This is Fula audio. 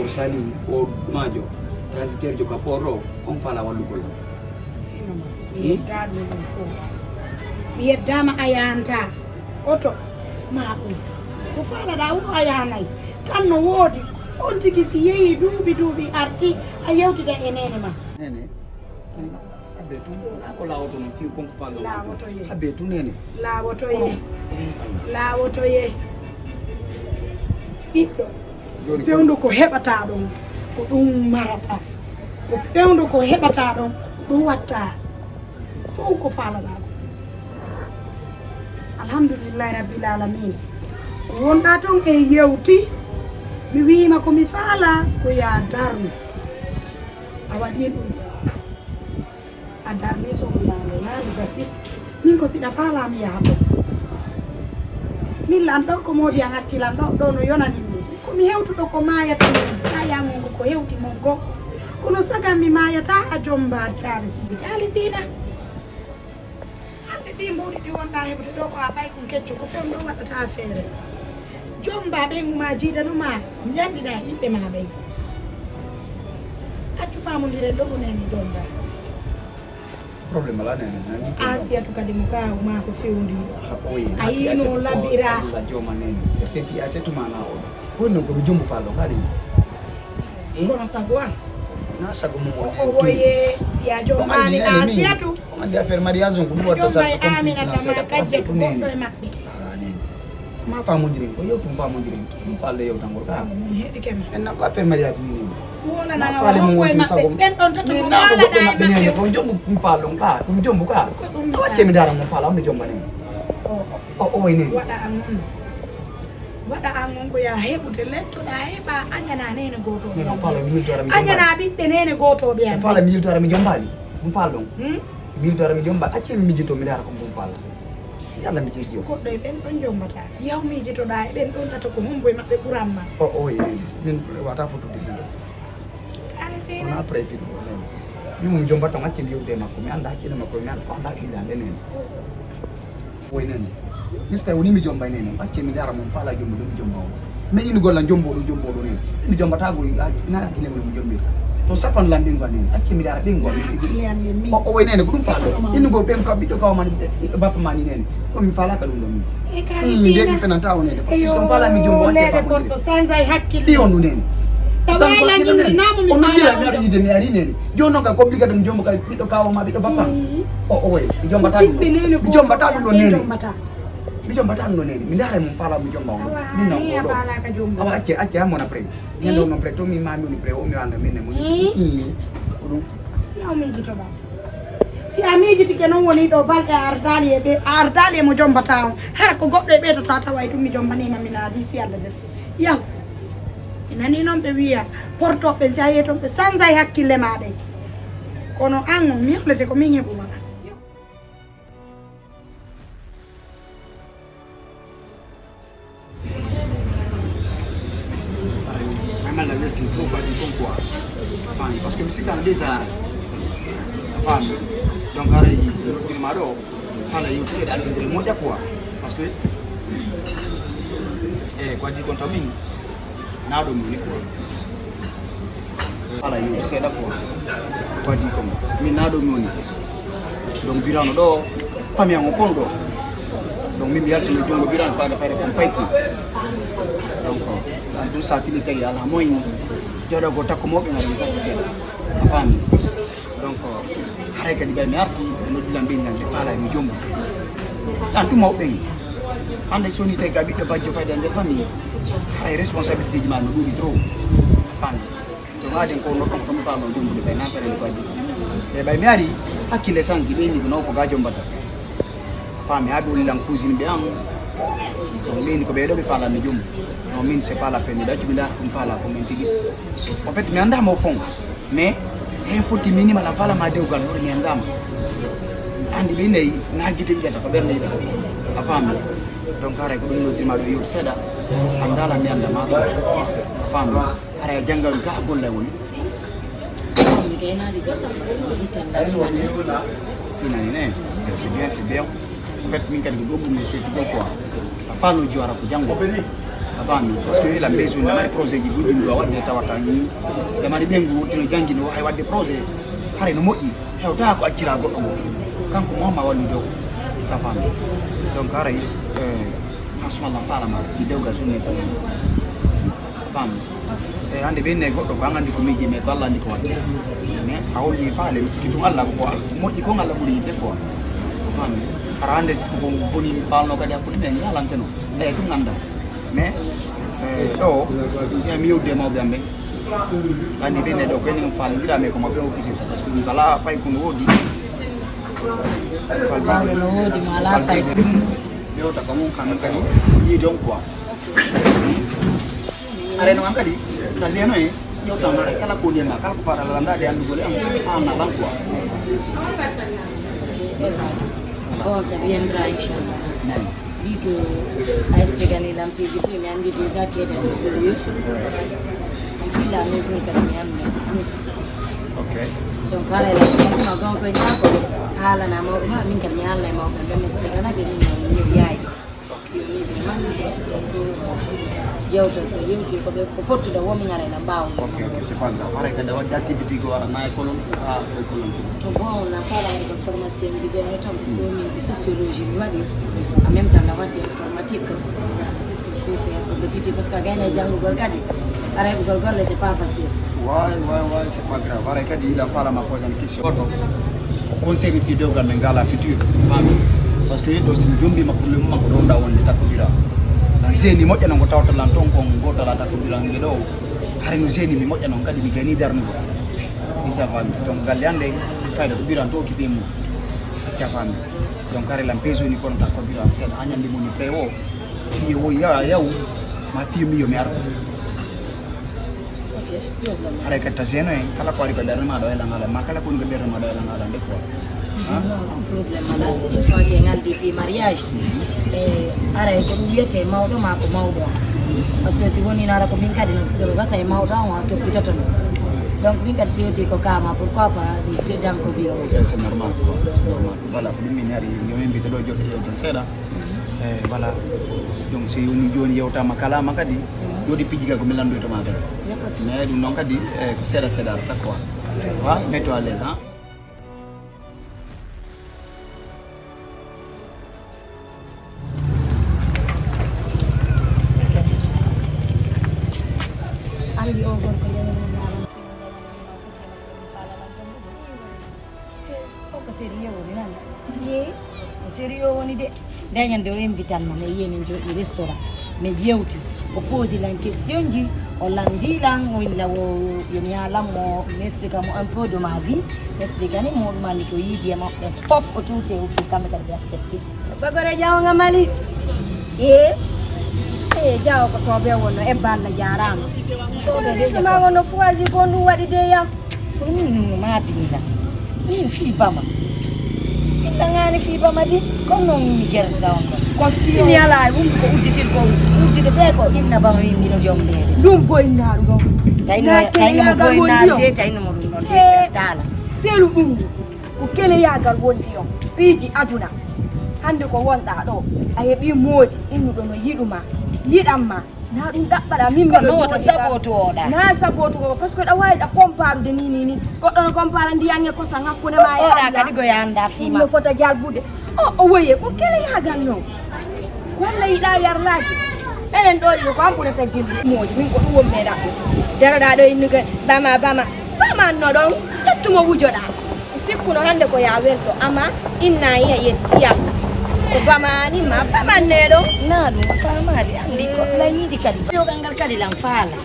sali o majo transitaire jo kaporo on fala wallu golla mi yeddaaɗo ɗum fof mi yeddama a yahanta oto ma ɗum ko faalaɗa o a yahanayi tan no woodi on tigi si yeehi duuɓi arti a yewtida e nene ma nene abetu ko lawoto no fiu konko falo laawoto ye abetu nene laawoto ye ɓiɗɗo fewndu ko heɓata ɗon ko ɗum marata ko fewndu ko heɓata ɗon ko ɗum watta fof ko faalaɗa ko alhamdulillahi rabbil alamin ko wonɗa toon e yewti mi wima komi faala ko ya darnu a waɗi ɗum a darni sohlande nani gasi min ko siɗa faalami yaabo min lan ɗo ko modi an acci lan ɗo no yonaninmi komi hewtuɗo ko mayata min sa yamongo ko hewti mongo kono sagan mi mayata a jomba kalisina hande ɗi mbawɗi ɗi wonɗa heɓde ɗo ko a ɓay kon kecco ko fem ɗo waɗata feere jomba ɓeyguma jiidanuma janɗiɗa e ɓiɓɓe ma ɓen accu famodiren ɗo ɗuneni jomba problème ala nene nani asiyatu kadi mo kawuma ko fewndi oye a yino labira la joma nene te fi asetu mana o wonno ko mi jombo falo ngari kono sago an na sago mo o woye si a jombani asiyatu on andi affaire mariage on ko ɗum watta sa jombay aminata ma kajjatu goɗɗo e maɓɓe ma famodiren ko yewtum famodiren ɗum falle yewtangol ka mi heeɗi kema en nan ko affaire mariage ni nene wolanaga hokko e maɓɓe ɓen ɗon tata ko faalaɗa e maɓɓe ko jombo ɗum fallon ka ɗum jombo ka a wacce mi dara mum fala on mi jomba nene o way nene waɗa an on ko ya heɓude lettoɗa heɓa añana nene gotoɓe non fala mi yiltora mi añana ɓiɓɓe nene gotoɓe an fala mi yiltora mi jombali ɗum fallon mi yiltora mi jomba acce mi mijito mi dara ko ɗum falla yalla mi jeeji o goɗɗo e ɓen ɗon jombata yaw mijitoɗa e ɓen ɗon tata ko hombo e maɓɓe ɓuranma o way nene min wata fotude ɗum kalisina on a prévu ɗum ɗo nene min mum jomba ton acce mi yewde makko mi anda hakkille makko mi anda ko anda ɓillande nene way nene mista woni mi jomba nene acce mi dara mum fala jombo ɗo mi jomba o mais ini golla jomboɗo nene mi jombatago na hakkille mum jombirta to sappan lam ɓinngol nene acce mi dara ɓinngol o way nene ko ɗum faalo inni go ɓen ka ɓiɗɗo kawmani bappa mani nene o mi falaka ɗum ɗo min ndeɗi fenanta o nene parce que on falami jombo leɗe porto sansay hakkille ɗi on ɗu nene onoɗiraɗo yide mi ari nene joni noon ka ko obligate mi jombo ka ɓiɗɗo kawama ɓiɗɗo bappa o way mi jombata ɗum mi jombata ɗum ɗo nene mi jombata ɗum ɗo nene mi dara mum fala mi jomba o min naw awa acce hammon après ñande on après to min mami woni pré o mi anda minne mo ni ko ɗum yaw mijitoɗa si a mijitike noon woni ɗo balɗe a ardali e mo jombata on hara ko goɗɗo e ɓeytata tawa e tum mi jombanima min adi si Allah de yaw nani noon ɓe wiya portoɓe si a yeyi toon ɓe sansa e hakkille maɗen kono an on mi yohlete ko min heɓuma la wetti trop badi kon quoi fami parce que mi sikana des arts fami donc ara yi dirma ɗo fala yewti seeɗa alɓedere moƴƴa quoi parce que ko addi kon taw min naɗo mi woni quoi fala yewti seeɗa quoi ko addi kon min naɗo mi woni donc birano ɗo famille ango fon ɗo donc min mi yaltino junggo birano faade fayde kon payko donc an ɗum sa fini tagi ala moyen joɗo go takko moɓe gari mi sakki seeɗa a faami donc haray kadi ɓay mi arti ɓe noddilan ɓingal ɓe faala mi jombo an ɗum mawɓen hande soni tawi ga ɓiɗɗo bajjo fayde nder famille haray responsabilité ji ma no ɗuuɗi trop a faami donc aden ko noɗɗon komi faama jombude ɓay naferede ko addi e ɓay mi ari hakkille change ɓeyni ko naw ko ga jombata a faami ha ɓe wolilan cousine ɓe an donc ɓeyni ko ɓeɗo ɓe faalami jombo non min c'est pas la peine ɗaccu mi dara ɗum faala ko min tigui en fait mi andama au fond mais hen fotti minimal a falama dewgal hoore mi andama andi ɓe nayi naguide ƴetta ko ɓerde yiɗa a faami donc haray ko ɗum noddirma ɗo yewti seeɗa andala mi andama ɗo a faami haray a jangga ɗum ka a golla woni finani ne c'est bien en fait min kadi ko ɗo ɓurmi soytugo quoi a faano jowara ko janggo afami parce que ila besoin na mari projet ji gudum do wadde tawata ni e mari bengu tino jangino hay wadde projet hare no moƴƴi hewta ko accira goddo go kanko mama wallu do sa fami donc aray franchement la fala ma di dewga sunne fami e ande be ne goddo ko angandi ko miji me ko Allah ndi ko wadde mais sa holli faale mi sikki dum Allah ko moƴƴi ko Allah buri yidde ko fami arande ko boni falno kadi hakkude men yalanteno e dum nanda mais do ya mi yewde mawbe ambe andi be ne do ko ni faale ngira me ko mabbe o kiti parce que kala pay ko no wodi faale no wodi mala pay yo ta ko mon kan kadi yi don quoi are no kadi ta zeno e yo ta mare kala ko de ma kala ko fara la ndade andu gole am na lan quoi bon ça viendra inchallah vu que ASP gagné l'MPVP mais andi des actes de sérieux ici la maison que mi amne plus ok donc ara la gente ma gon ko nyako hala na mo ma min kan nyalla ma ko be mesle kana be ni yayi yauta so yauti ko be ko fottu da womi ngare na bawo ok c'est pas grave ara kada wadda activité go ara na ko lon ko lon to bon na fala de formation di be notam parce que min bi sociologie mi wadi en même temps na wadde informatique parce que je peux faire pour profiter parce que gagner jango gol kadi ara ko gol gol c'est pas facile ouais c'est pas grave ara kadi la fala ma pose une question conseil fi do gal ngala futur fami parce que do sim jombi makko le makko do da wonde takobira na zeni moƴƴa non ko tawta lan ton ko goto la takobira ngi do hare no zeni mi moƴƴa non kadi mi gani darno isa fami donc gal yande fayda ko biran to ki be mu isa fami donc kare lam peso ni kon takobira sen anyandi mo ni prewo fi wo ya yaw ma fi mi yo mi arko hare ka taseno en kala ko ari ko darno ma do ela ngala ma kala ko ngi berno ma do ela ngala de ko non problème là c'est une fois que ngal di fi mariage ara ko wiete mawdo ma ko mawdo parce que si woni nara ko min kadi no ga say mawdo on to pitato donc min kadi sioti ko kama pourquoi pas di dam ko biro c'est normal voilà ko min yari yo min bito do jotto yo seda voilà donc si woni joni yewta makala makadi dodi pijiga ko milando to ma kadi mais dum non kadi ko seda tak quoi wa metto à l'aise sérieux woni de dañande o invitanno mi yemi jodi restaurant mi yewti o posi la question ji o landilan willa o yomi alamo mi explica mo un peu de ma vie mi explica ni mo mali ko yidi ma fop o tuute o ki kambe kadi accepté bagore jaw nga mali jaw ko sobe wonno e balla jarama sobe de sama wono foisi ko ndu wadi de yam ko min ma binda min fi bama tangani fi bama di ko non mi gerza on ko fi mi ala ko uddite te ko inna bama mi no jombe dum boy naaru do tayno mo boy naaru de tayno mo dum non de tala selu dum ko kele yagal wondi on piiji aduna hande ko wonda do a hebi modi innudo no yiduma yidamma na dum dabbada min ko no wata saboto oda na saboto ko parce que da wawi da comparu de ni ko don compara ndiyange ko san hakkune ma oda kadi go yanda fi ma no fota jalbude o woye ko kele yagal no walla yida yarlaji enen do ko ampuna ta jillu moji min ko dum me da darada do innuga bama no don tettumo wujoda sikkuno hande ko ya welto ama inna ya yettiyal ko bamani ma bamannedo na dum famari andi ko la nyidi kadi yo gangal kadi lam fala